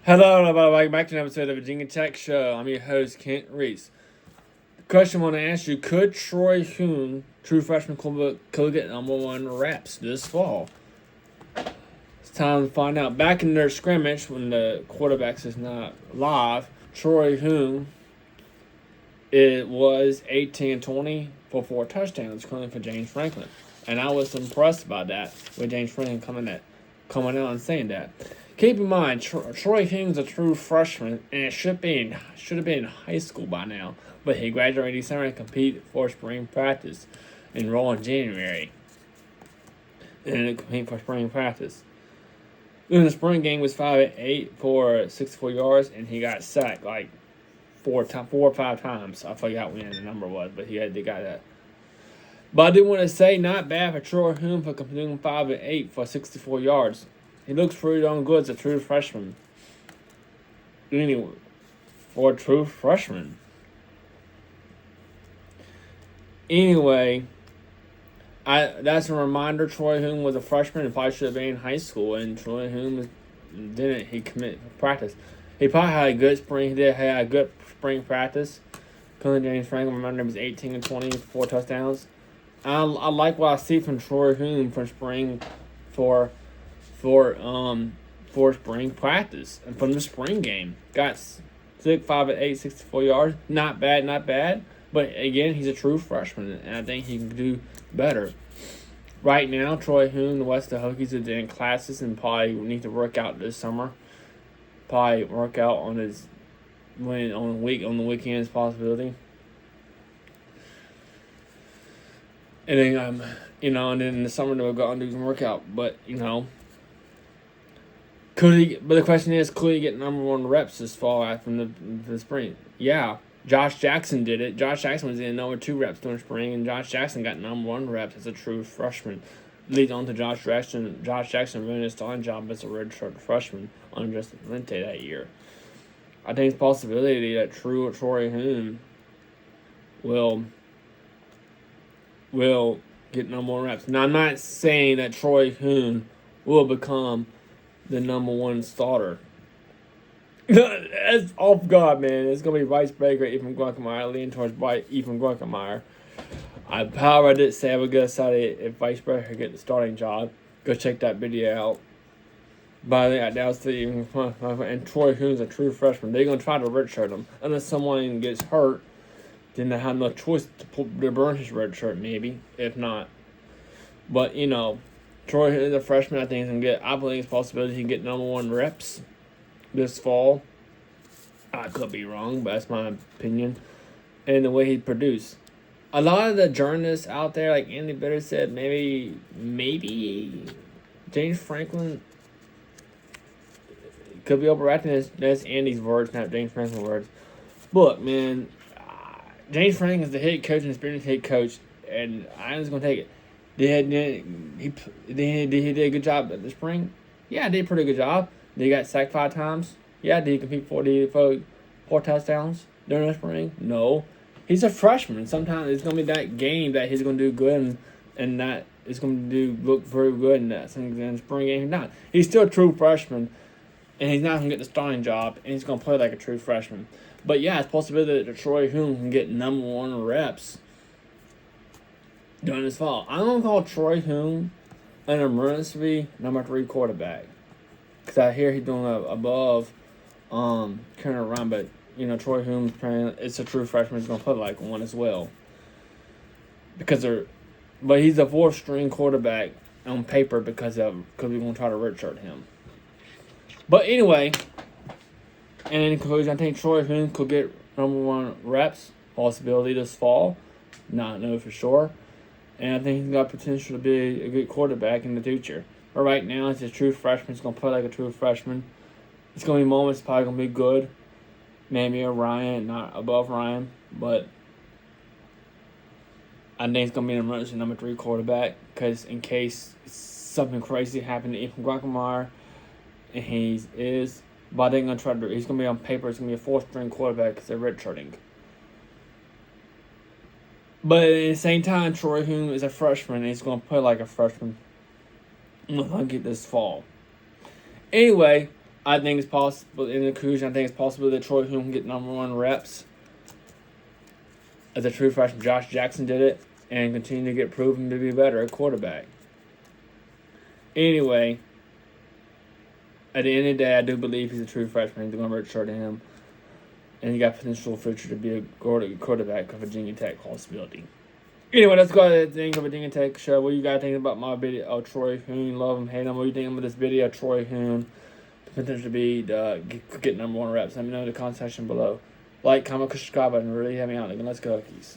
Hello, everybody. Welcome back to an episode of the Virginia Tech Show. I'm your host, Kent Reese. The question I want to ask you, could Troy Hunn, true freshman, could get number one reps this fall? It's time to find out. Back in their scrimmage, when the quarterbacks is not live, Troy Hunn, it was 18-20 for 4 touchdowns coming for James Franklin. And I was impressed by that, with James Franklin coming out and saying that. Keep in mind, Troy Hunn's a true freshman, and it should have been in high school by now. But he graduated in December and competed for spring practice, enroll in January, and compete for spring practice. In the spring game, was 5-8 for 64 yards, and he got sacked like 4 or 5 times. I forgot when the number was, but they got that. But I do want to say, not bad for Troy Hunn for completing 5-8 for 64 yards. He looks pretty darn good as a true freshman. Anyway, for a true freshman. Anyway, that's a reminder. Troy Hunn was a freshman and probably should have been in high school, and Troy Hunn didn't. He committed for practice. He probably had a good spring. He did have a good spring practice. James Franklin, remember, he was 18-20, 4 touchdowns. I like what I see from Troy Hunn for spring for spring practice and from the spring game. Got 5-8, 64 yards. Not bad. But again, he's a true freshman, and I think he can do better. Right now, Troy Hunn, the West of Hokies, are in classes and probably need to work out this summer. Probably work out on the weekends possibility. And then and then in the summer they'll go out and do some workout. But but the question is, could he get number 1 reps this fall from the spring? Yeah. Josh Jackson did it. Josh Jackson was in number 2 reps during spring, and Josh Jackson got number 1 reps as a true freshman. Leads on to Josh Jackson winning his starting job as a redshirt freshman on Justin Valente that year. I think it's a possibility that Troy Hunn will get number 1 reps. Now, I'm not saying that Troy Hunn will become the number 1 starter. That's off guard, man. It's going to be Vice Baker, Ethan Grunkemeyer. Leaning towards Ethan Grunkemeyer. However, I did say I would get excited if Vice Baker get the starting job. Go check that video out. But I think that was even fun. And Troy Hunn's a true freshman. They're going to try to redshirt him. Unless someone gets hurt, then they have no choice to burn his red shirt, maybe. If not. But, Troy Hunn is a freshman. I believe it's a possibility he can get number 1 reps this fall. I could be wrong, but that's my opinion. And the way he produced. A lot of the journalists out there, like Andy Bitter said, maybe James Franklin could be overreacting. That's Andy's words, not James Franklin's words. Look, man, James Franklin is the head coach and experienced head coach, and I'm just going to take it. Did he did a good job at the spring? Yeah, did a pretty good job. Did he got sacked 5 times? Yeah, did he compete for 4 touchdowns during the spring? No. He's a freshman. Sometimes it's going to be that game that he's going to do good and that is going to look very good in that spring game. He's not. He's still a true freshman, and he's not going to get the starting job, and he's going to play like a true freshman. But yeah, it's possible that Troy Hunn can get number 1 reps during this fall. I'm going to call Troy Hunn an emergency number 3 quarterback. Because I hear he's doing above carrying around, but Troy Hunn's playing. It's a true freshman. He's gonna play like one as well. But he's a 4th string quarterback on paper because we're gonna try to redshirt him. But anyway, and in conclusion, I think Troy Hunn could get number 1 reps possibility this fall. Not know for sure, and I think he's got potential to be a good quarterback in the future. But right now, it's a true freshman. He's going to play like a true freshman. It's going to be moments probably going to be good. Maybe a Ryan, not above Ryan. But I think it's going to be an emergency number 3 quarterback. Because in case something crazy happened to Ethan Grunkemeyer, and he's going to try to. He's going to be on paper. It's going to be a 4th string quarterback because they're redshirting. But at the same time, Troy Hunn is a freshman, and he's going to play like a freshman. I get this fall. Anyway, I think it's possible, in the conclusion, I think it's possible that Troy Hume can get number 1 reps as a true freshman. Josh Jackson did it and continue to get proven to be better at quarterback. Anyway, at the end of the day, I do believe he's a true freshman. They're going to redshirt him. And he got potential future to be a quarterback of Virginia Tech possibility. Anyway, let's go ahead and think of Virginia Tech show. What you guys think about my video of Troy Hume? Love him, hate him. What do you think about this video of Troy Hume? Potential to be get number 1 reps. Let me know in the comment section below. Like, comment, subscribe button. Really help me out. Let's go, Hokies.